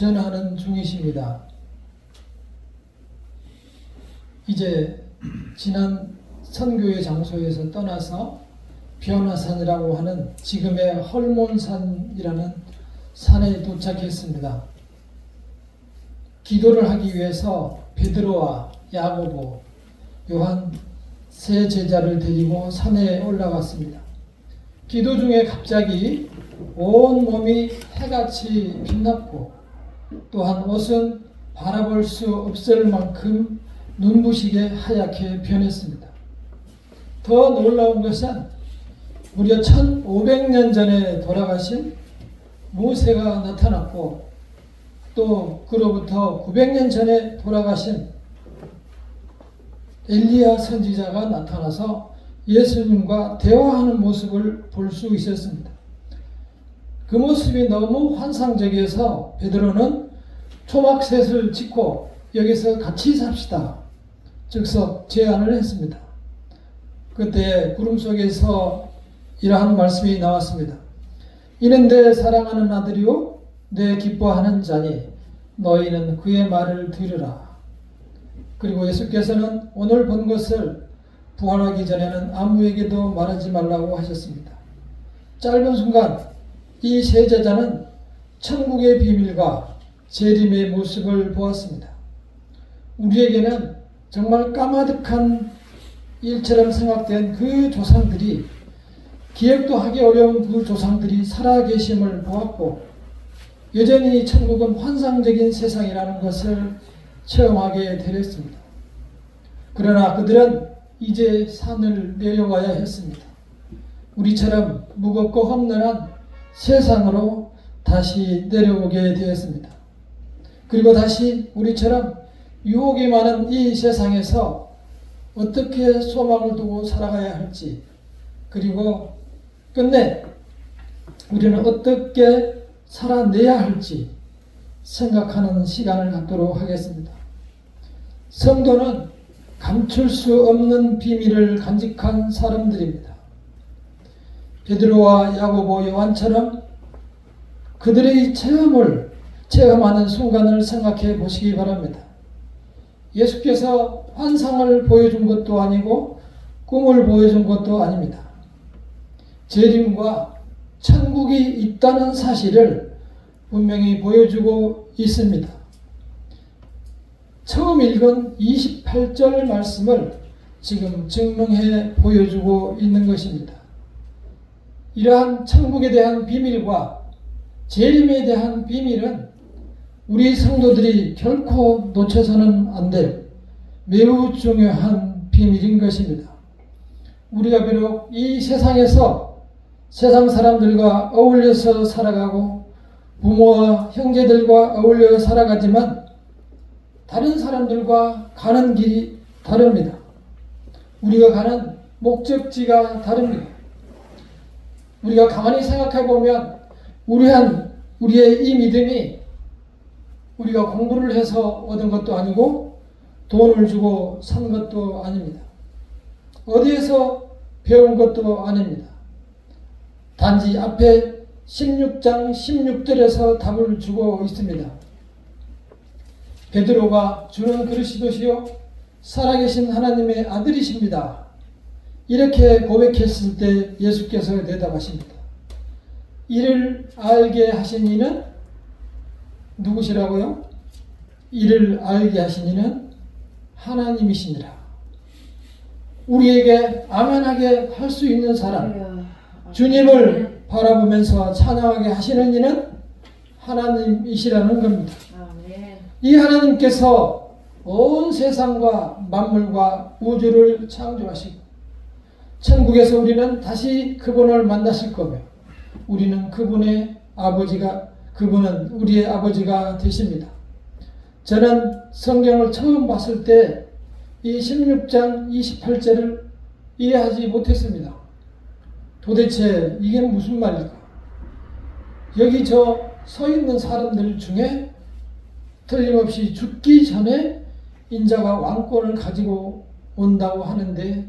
전하는 중이십니다. 이제 지난 선교의 장소에서 떠나서 변화산이라고 하는 지금의 헐몬산이라는 산에 도착했습니다. 기도를 하기 위해서 베드로와 야고보, 요한 세 제자를 데리고 산에 올라갔습니다. 기도 중에 갑자기 온 몸이 해같이 빛났고 또한 옷은 바라볼 수 없을 만큼 눈부시게 하얗게 변했습니다. 더 놀라운 것은 무려 1500년 전에 돌아가신 모세가 나타났고 또 그로부터 900년 전에 돌아가신 엘리야 선지자가 나타나서 예수님과 대화하는 모습을 볼 수 있었습니다. 그 모습이 너무 환상적이어서 베드로는 초막셋을 짓고 여기서 같이 삽시다 즉석 제안을 했습니다. 그때 구름 속에서 이러한 말씀이 나왔습니다. 이는 내 사랑하는 아들이요 내 기뻐하는 자니 너희는 그의 말을 들으라. 그리고 예수께서는 오늘 본 것을 부활하기 전에는 아무에게도 말하지 말라고 하셨습니다. 짧은 순간 이 세 제자는 천국의 비밀과 재림의 모습을 보았습니다. 우리에게는 정말 까마득한 일처럼 생각된 그 조상들이, 기억도 하기 어려운 그 조상들이 살아계심을 보았고 여전히 천국은 환상적인 세상이라는 것을 체험하게 되었습니다. 그러나 그들은 이제 산을 내려와야 했습니다. 우리처럼 무겁고 험난한 세상으로 다시 내려오게 되었습니다. 그리고 다시 우리처럼 유혹이 많은 이 세상에서 어떻게 소망을 두고 살아가야 할지, 그리고 끝내 우리는 어떻게 살아내야 할지 생각하는 시간을 갖도록 하겠습니다. 성도는 감출 수 없는 비밀을 간직한 사람들입니다. 베드로와 야고보, 요한처럼 그들의 체험하는 순간을 생각해 보시기 바랍니다. 예수께서 환상을 보여준 것도 아니고 꿈을 보여준 것도 아닙니다. 재림과 천국이 있다는 사실을 분명히 보여주고 있습니다. 처음 읽은 28절 말씀을 지금 증명해 보여주고 있는 것입니다. 이러한 천국에 대한 비밀과 재림에 대한 비밀은 우리 성도들이 결코 놓쳐서는 안 될 매우 중요한 비밀인 것입니다. 우리가 비록 이 세상에서 세상 사람들과 어울려서 살아가고 부모와 형제들과 어울려 살아가지만 다른 사람들과 가는 길이 다릅니다. 우리가 가는 목적지가 다릅니다. 우리가 가만히 생각해 보면 우리의 이 믿음이 우리가 공부를 해서 얻은 것도 아니고 돈을 주고 산 것도 아닙니다. 어디에서 배운 것도 아닙니다. 단지 앞에 16장 16절에서 답을 주고 있습니다. 베드로가 주는 그리스도시요 살아계신 하나님의 아들이십니다. 이렇게 고백했을 때 예수께서 대답하십니다. 이를 알게 하신 이는 누구시라고요? 이를 알게 하신 이는 하나님이시니라. 우리에게 아멘하게 할 수 있는 사람, 주님을 바라보면서 찬양하게 하시는 이는 하나님이시라는 겁니다. 이 하나님께서 온 세상과 만물과 우주를 창조하시고 천국에서 우리는 다시 그분을 만나실 거며 우리는 그분은 우리의 아버지가 되십니다. 저는 성경을 처음 봤을 때 이 16장 28절을 이해하지 못했습니다. 도대체 이게 무슨 말일까? 여기 서 있는 사람들 중에 틀림없이 죽기 전에 인자가 왕권을 가지고 온다고 하는데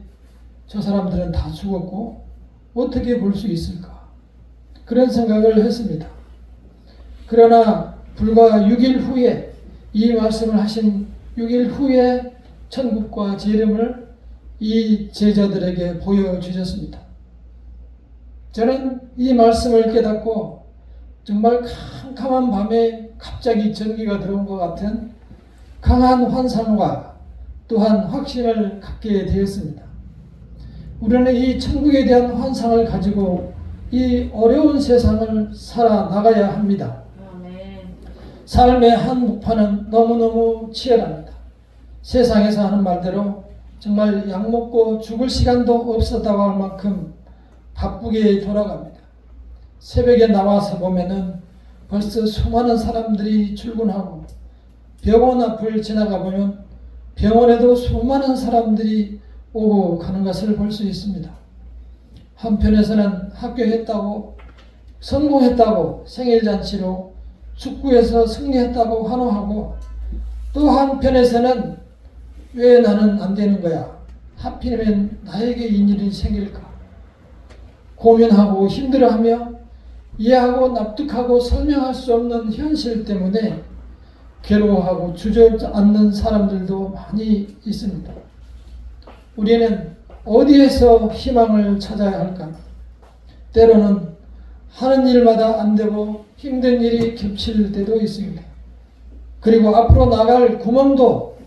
저 사람들은 다 죽었고 어떻게 볼 수 있을까? 그런 생각을 했습니다. 그러나 불과 6일 후에 이 말씀을 하신 6일 후에 천국과 재림을 이 제자들에게 보여주셨습니다. 저는 이 말씀을 깨닫고 정말 캄캄한 밤에 갑자기 전기가 들어온 것 같은 강한 환상과 또한 확신을 갖게 되었습니다. 우리는 이 천국에 대한 환상을 가지고 이 어려운 세상을 살아나가야 합니다. 삶의 한복판은 너무너무 치열합니다. 세상에서 하는 말대로 정말 약 먹고 죽을 시간도 없었다고 할 만큼 바쁘게 돌아갑니다. 새벽에 나와서 보면은 벌써 수많은 사람들이 출근하고 병원 앞을 지나가 보면 병원에도 수많은 사람들이 오고 가는 것을 볼 수 있습니다. 한편에서는 합격했다고 성공했다고 생일잔치로 축구에서 승리했다고 환호하고 또 한편에서는 왜 나는 안 되는 거야? 하필이면 나에게 이 일이 생길까? 고민하고 힘들어하며 이해하고 납득하고 설명할 수 없는 현실 때문에 괴로워하고 주저앉는 사람들도 많이 있습니다. 우리는 어디에서 희망을 찾아야 할까? 때로는 하는 일마다 안 되고 힘든 일이 겹칠 때도 있습니다. 그리고 앞으로 나갈 구멍도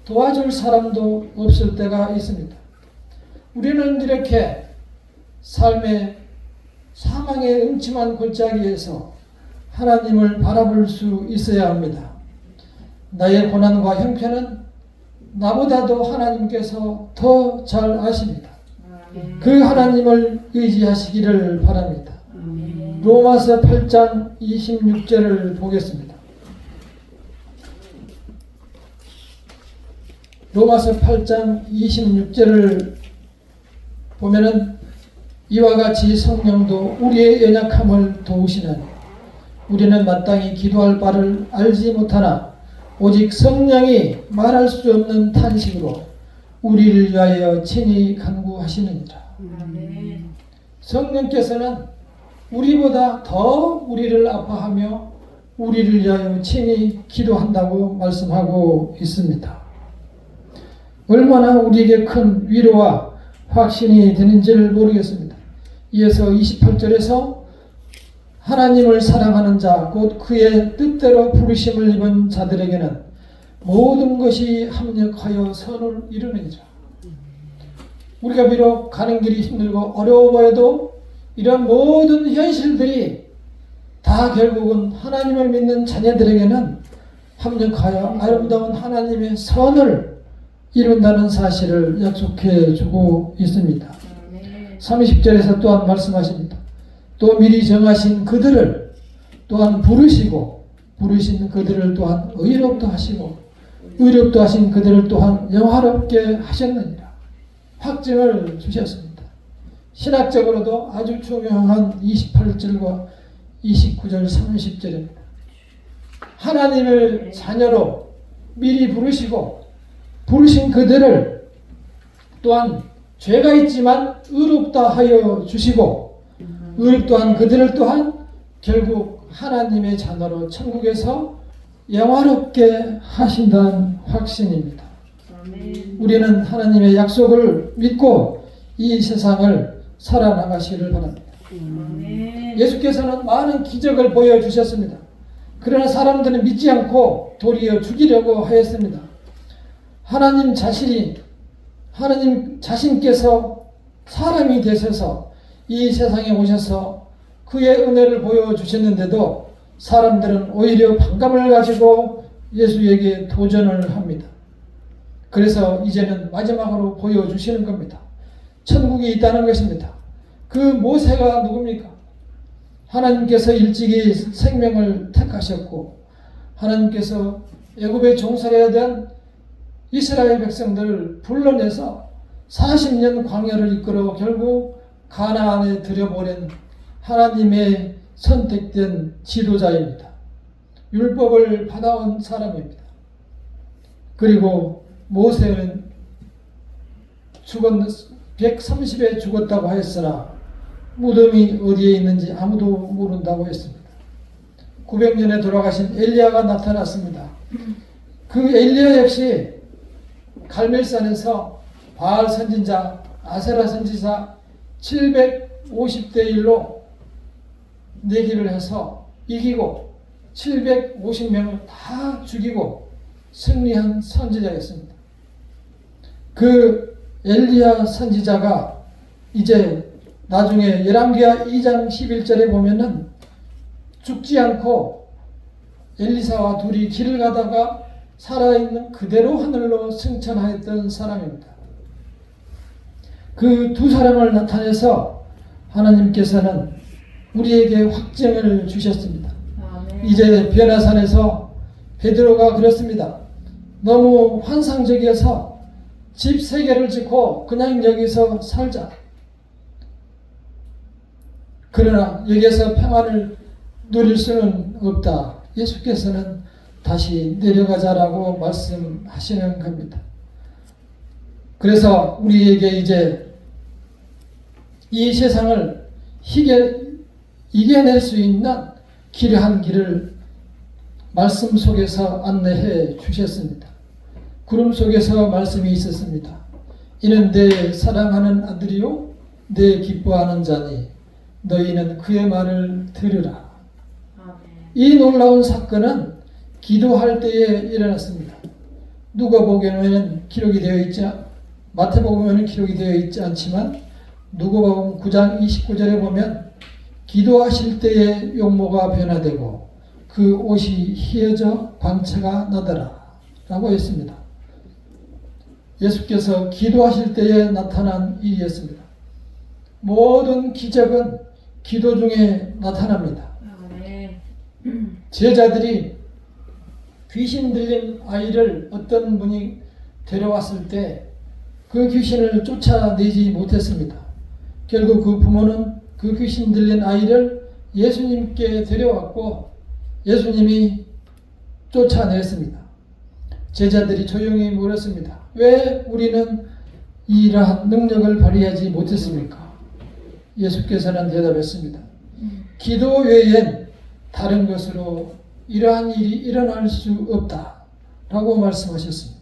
도와줄 사람도 없을 때가 있습니다. 우리는 이렇게 삶의 사망의 음침한 골짜기에서 하나님을 바라볼 수 있어야 합니다. 나의 고난과 형편은 나보다도 하나님께서 더 잘 아십니다. 그 하나님을 의지하시기를 바랍니다. 로마서 8장 26절을 보겠습니다. 로마서 8장 26절을 보면은 이와 같이 성령도 우리의 연약함을 도우시나니 우리는 마땅히 기도할 바를 알지 못하나 오직 성령이 말할 수 없는 탄식으로 우리를 위하여 친히 간구하시느니라. 성령께서는 우리보다 더 우리를 아파하며 우리를 위하여 친히 기도한다고 말씀하고 있습니다. 얼마나 우리에게 큰 위로와 확신이 되는지를 모르겠습니다. 이어서 28절에서 하나님을 사랑하는 자, 곧 그의 뜻대로 부르심을 입은 자들에게는 모든 것이 합력하여 선을 이루느니라. 우리가 비록 가는 길이 힘들고 어려워 보여도 이런 모든 현실들이 다 결국은 하나님을 믿는 자녀들에게는 합력하여 아름다운 하나님의 선을 이룬다는 사실을 약속해 주고 있습니다. 30절에서 또한 말씀하십니다. 또 미리 정하신 그들을 또한 부르신 그들을 또한 의롭다 하시고 의롭다 하신 그들을 또한 영화롭게 하셨느니라. 확증을 주셨습니다. 신학적으로도 아주 중요한 28절과 29절 30절입니다. 하나님을 자녀로 미리 부르신 그들을 또한 죄가 있지만 의롭다 하여 주시고 의롭다 한 그들을 또한 결국 하나님의 자녀로 천국에서 영화롭게 하신다는 확신입니다. 우리는 하나님의 약속을 믿고 이 세상을 살아나가시기를 바랍니다. 예수께서는 많은 기적을 보여주셨습니다. 그러나 사람들은 믿지 않고 도리어 죽이려고 하였습니다. 하나님 자신께서 사람이 되셔서 이 세상에 오셔서 그의 은혜를 보여주셨는데도 사람들은 오히려 반감을 가지고 예수에게 도전을 합니다. 그래서 이제는 마지막으로 보여주시는 겁니다. 천국이 있다는 것입니다. 그 모세가 누굽니까? 하나님께서 일찍이 생명을 택하셨고 하나님께서 애굽에 종살해야 된 이스라엘 백성들을 불러내서 40년 광야를 이끌어 결국 가나안에 들여보낸 하나님의 선택된 지도자입니다. 율법을 받아온 사람입니다. 그리고 모세는 130에 죽었다고 하였으나 무덤이 어디에 있는지 아무도 모른다고 했습니다. 900년에 돌아가신 엘리야가 나타났습니다. 그 엘리야 역시 갈멜산에서 바알 선지자, 아세라 선지자 750대 1로 내기를 해서 이기고 750명을 다 죽이고 승리한 선지자였습니다. 그 엘리야 선지자가 이제 나중에 열왕기하 2장 11절에 보면은 죽지 않고 엘리사와 둘이 길을 가다가 살아있는 그대로 하늘로 승천하였던 사람입니다. 그 두 사람을 나타내서 하나님께서는 우리에게 확증을 주셨습니다. 이제 변화산에서 베드로가 그렇습니다. 너무 환상적이어서 집 3개를 짓고 그냥 여기서 살자. 그러나 여기에서 평안을 누릴 수는 없다. 예수께서는 다시 내려가자라고 말씀하시는 겁니다. 그래서 우리에게 이제 이 세상을 이겨낼 수 있는 기려한 길을 말씀 속에서 안내해 주셨습니다. 구름 속에서 말씀이 있었습니다. 이는 내 사랑하는 아들이요 내 기뻐하는 자니 너희는 그의 말을 들으라. 이 놀라운 사건은 기도할 때에 일어났습니다. 누가복음에는 기록이 되어 있지 마태복음에는 기록이 되어 있지 않지만 누가복음 9장 29절에 보면 기도하실 때에 용모가 변화되고 그 옷이 희어져 광채가 나더라 라고 했습니다. 예수께서 기도하실 때에 나타난 일이었습니다. 모든 기적은 기도 중에 나타납니다. 제자들이 귀신 들린 아이를 어떤 분이 데려왔을 때 그 귀신을 쫓아내지 못했습니다. 결국 그 부모는 그 귀신 들린 아이를 예수님께 데려왔고 예수님이 쫓아냈습니다. 제자들이 조용히 물었습니다. 왜 우리는 이러한 능력을 발휘하지 못했습니까? 예수께서는 대답했습니다. 기도 외엔 다른 것으로 이러한 일이 일어날 수 없다 라고 말씀하셨습니다.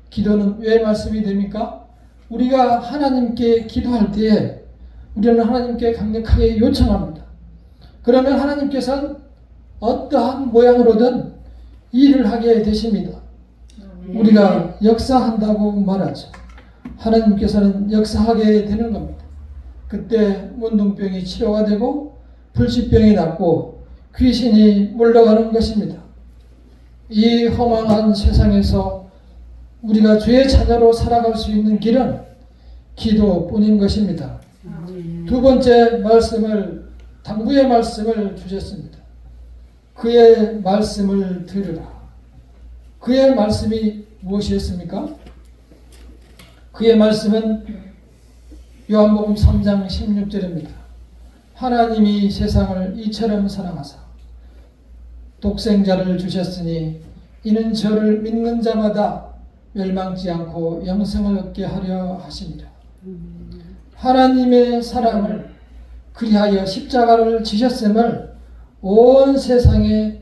기도는 왜 말씀이 됩니까? 우리가 하나님께 기도할 때에 우리는 하나님께 강력하게 요청합니다. 그러면 하나님께서는 어떠한 모양으로든 일을 하게 되십니다. 우리가 역사한다고 말하죠. 하나님께서는 역사하게 되는 겁니다. 그때 문둥병이 치료가 되고 불치병이 낫고 귀신이 물러가는 것입니다. 이 허망한 세상에서 우리가 주의 자녀로 살아갈 수 있는 길은 기도뿐인 것입니다. 두 번째 말씀을 당부의 말씀을 주셨습니다. 그의 말씀을 들으라. 그의 말씀이 무엇이었습니까? 그의 말씀은 요한복음 3장 16절입니다. 하나님이 세상을 이처럼 사랑하사 독생자를 주셨으니 이는 저를 믿는 자마다 멸망치 않고 영생을 얻게 하려 하심이라. 하나님의 사랑을 그리하여 십자가를 지셨음을 온 세상에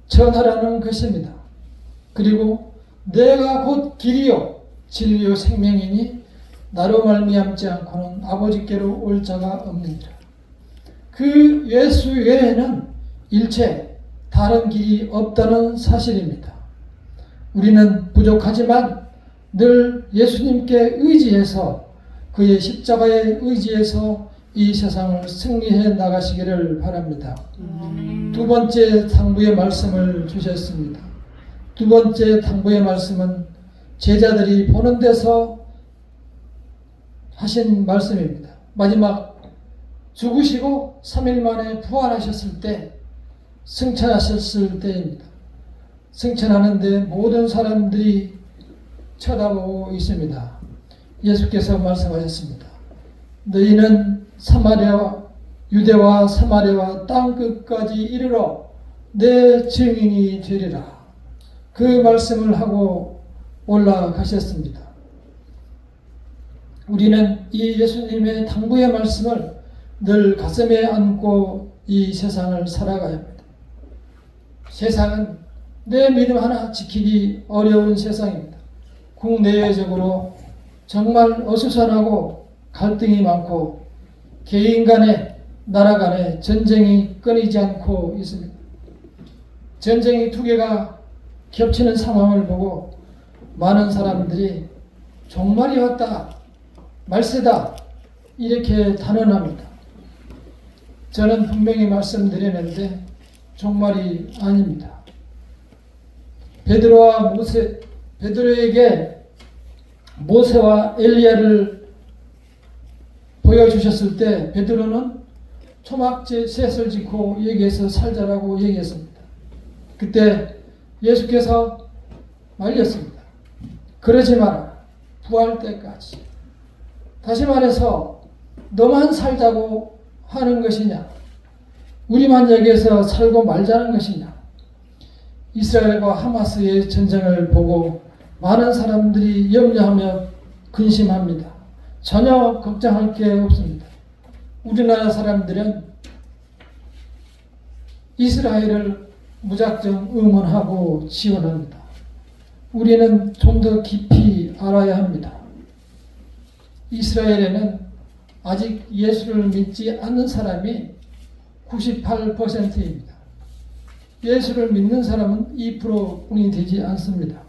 전하라는 것입니다. 그리고 내가 곧 길이요 진리요 생명이니 나로 말미암지 않고는 아버지께로 올 자가 없느니라. 그 예수 외에는 일체 다른 길이 없다는 사실입니다. 우리는 부족하지만 늘 예수님께 의지해서 그의 십자가에 의지해서 이 세상을 승리해 나가시기를 바랍니다. 두 번째 당부의 말씀을 주셨습니다. 두 번째 당부의 말씀은 제자들이 보는 데서 하신 말씀입니다. 마지막 죽으시고 3일 만에 부활하셨을 때 승천하셨을 때입니다. 승천하는데 모든 사람들이 쳐다보고 있습니다. 예수께서 말씀하셨습니다. 너희는 유대와 사마리아와 땅 끝까지 이르러 내 증인이 되리라. 그 말씀을 하고 올라가셨습니다. 우리는 이 예수님의 당부의 말씀을 늘 가슴에 안고 이 세상을 살아가야 합니다. 세상은 내 믿음 하나 지키기 어려운 세상입니다. 국내외적으로 정말 어수선하고 갈등이 많고 개인 간에 나라 간에 전쟁이 끊이지 않고 있습니다. 전쟁이 두 개가 겹치는 상황을 보고 많은 사람들이 종말이 왔다, 말세다 이렇게 단언합니다. 저는 분명히 말씀드렸는데 종말이 아닙니다. 베드로에게 모세와 엘리야를 보여주셨을 때 베드로는 초막제 셋을 짓고 여기에서 살자라고 얘기했습니다. 그때 예수께서 말렸습니다. 그러지 마라. 부활 때까지. 다시 말해서 너만 살자고 하는 것이냐? 우리만 여기에서 살고 말자는 것이냐? 이스라엘과 하마스의 전쟁을 보고 많은 사람들이 염려하며 근심합니다. 전혀 걱정할 게 없습니다. 우리나라 사람들은 이스라엘을 무작정 응원하고 지원합니다. 우리는 좀 더 깊이 알아야 합니다. 이스라엘에는 아직 예수를 믿지 않는 사람이 98%입니다. 예수를 믿는 사람은 2%뿐이 되지 않습니다.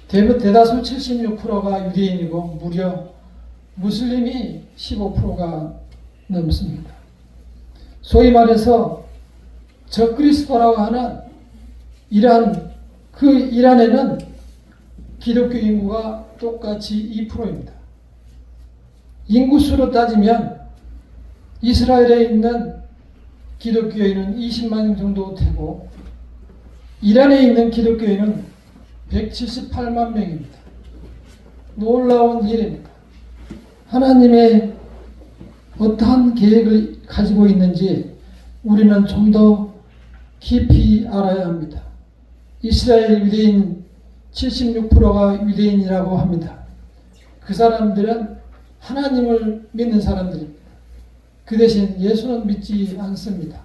대다수 76%가 유대인이고 무려 무슬림이 15%가 넘습니다. 소위 말해서 적그리스도라고 하는 이란에는 기독교 인구가 똑같이 2%입니다. 인구수로 따지면 이스라엘에 있는 기독교인은 20만 명 정도 되고 이란에 있는 기독교인은 178만 명입니다. 놀라운 일입니다. 하나님의 어떠한 계획을 가지고 있는지 우리는 좀 더 깊이 알아야 합니다. 이스라엘 유대인 76%가 유대인이라고 합니다. 그 사람들은 하나님을 믿는 사람들입니다. 그 대신 예수는 믿지 않습니다.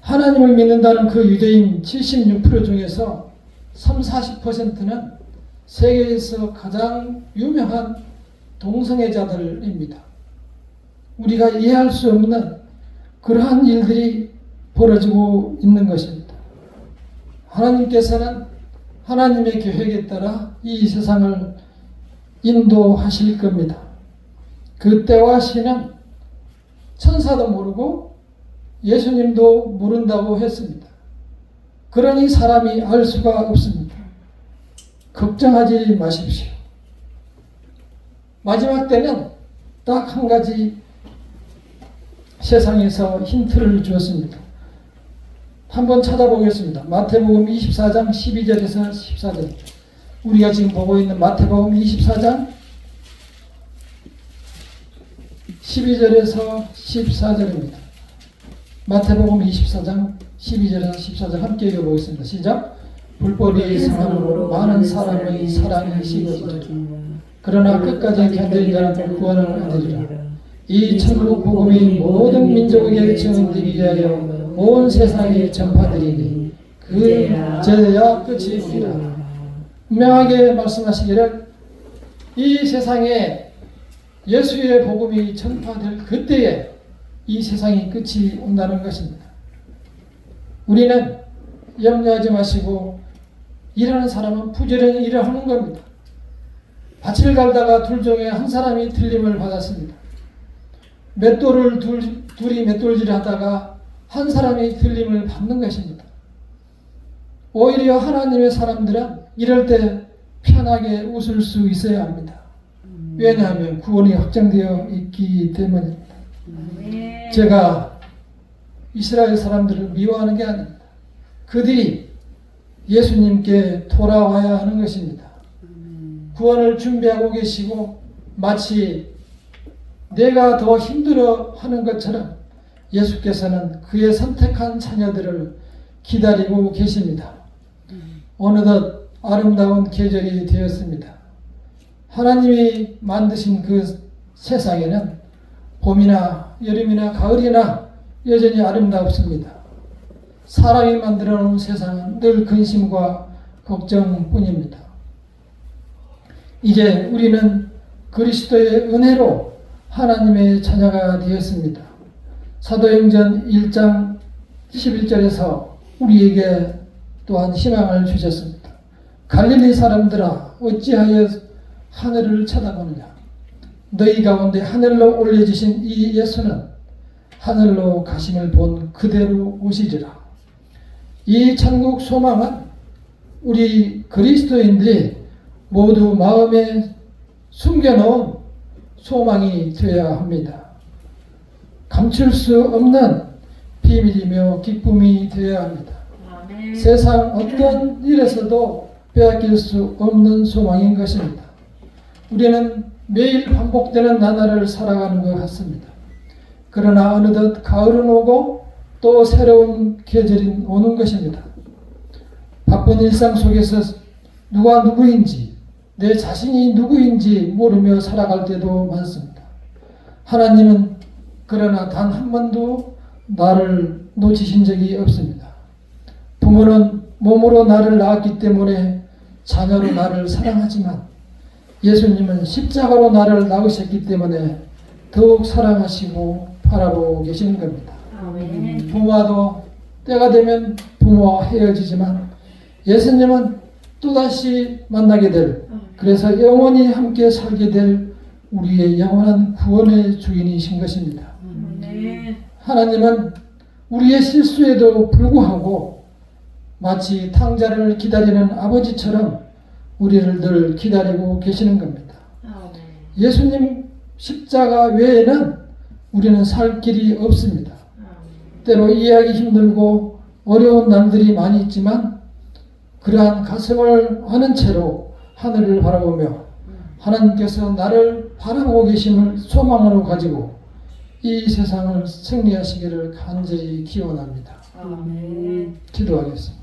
하나님을 믿는다는 그 유대인 76% 중에서 30-40%는 세계에서 가장 유명한 동성애자들입니다. 우리가 이해할 수 없는 그러한 일들이 벌어지고 있는 것입니다. 하나님께서는 하나님의 계획에 따라 이 세상을 인도하실 겁니다. 그 때와 시는 천사도 모르고 예수님도 모른다고 했습니다. 그러니 사람이 알 수가 없습니다. 걱정하지 마십시오. 마지막 때는 딱 한 가지 세상에서 힌트를 주었습니다. 한번 찾아보겠습니다. 마태복음 24장 12절에서 14절. 우리가 지금 보고 있는 마태복음 24장 12절에서 14절입니다. 마태복음 24장 12절에서 14절 함께 읽어보겠습니다. 시작. 불법이 상함으로 많은 사람의 사랑이 식어지리라. 그러나 끝까지 견디는 자는 구원을 얻으리라. 이 천국 복음이 모든 민족에게 증언되기 위하여 온 세상에 전파되리니 그제야 끝이 오리라. 분명하게 말씀하시기를 이 세상에 예수의 복음이 전파될 그때에 이 세상이 끝이 온다는 것입니다. 우리는 염려하지 마시고 일하는 사람은 부지런히 일을 하는 겁니다. 밭을 갈다가 둘 중에 한 사람이 틀림을 받았습니다. 둘이 맷돌질을 하다가 한 사람이 틀림을 받는 것입니다. 오히려 하나님의 사람들은 이럴 때 편하게 웃을 수 있어야 합니다. 왜냐하면 구원이 확정되어 있기 때문입니다. 제가 이스라엘 사람들을 미워하는 게 아닙니다. 그들이 예수님께 돌아와야 하는 것입니다. 구원을 준비하고 계시고 마치 내가 더 힘들어 하는 것처럼 예수께서는 그의 선택한 자녀들을 기다리고 계십니다. 어느덧 아름다운 계절이 되었습니다. 하나님이 만드신 그 세상에는 봄이나 여름이나 가을이나 여전히 아름답습니다. 사람이 만들어 놓은 세상은 늘 근심과 걱정뿐입니다. 이제 우리는 그리스도의 은혜로 하나님의 자녀가 되었습니다. 사도행전 1장 11절에서 우리에게 또한 희망을 주셨습니다. 갈릴리 사람들아 어찌하여 하늘을 쳐다보느냐. 너희 가운데 하늘로 올려지신 이 예수는 하늘로 가심을 본 그대로 오시리라. 이 천국 소망은 우리 그리스도인들이 모두 마음에 숨겨놓은 소망이 되어야 합니다. 감출 수 없는 비밀이며 기쁨이 되어야 합니다. 아멘. 세상 어떤 일에서도 빼앗길 수 없는 소망인 것입니다. 우리는 매일 반복되는 나날을 살아가는 것 같습니다. 그러나 어느덧 가을은 오고 또 새로운 계절이 오는 것입니다. 바쁜 일상 속에서 누가 누구인지, 내 자신이 누구인지 모르며 살아갈 때도 많습니다. 하나님은 그러나 단 한 번도 나를 놓치신 적이 없습니다. 부모는 몸으로 나를 낳았기 때문에 자녀로 나를 사랑하지만 예수님은 십자가로 나를 낳으셨기 때문에 더욱 사랑하시고 바라보고 계시는 겁니다. 아멘. 부모와도 때가 되면 부모와 헤어지지만 예수님은 또다시 만나게 될, 그래서 영원히 함께 살게 될 우리의 영원한 구원의 주인이신 것입니다. 아멘. 하나님은 우리의 실수에도 불구하고 마치 탕자를 기다리는 아버지처럼 우리를 늘 기다리고 계시는 겁니다. 아멘. 예수님 십자가 외에는 우리는 살 길이 없습니다. 때로 이해하기 힘들고 어려운 날들이 많이 있지만 그러한 가슴을 아는 채로 하늘을 바라보며 하나님께서 나를 바라보고 계심을 소망으로 가지고 이 세상을 승리하시기를 간절히 기원합니다. 아멘. 기도하겠습니다.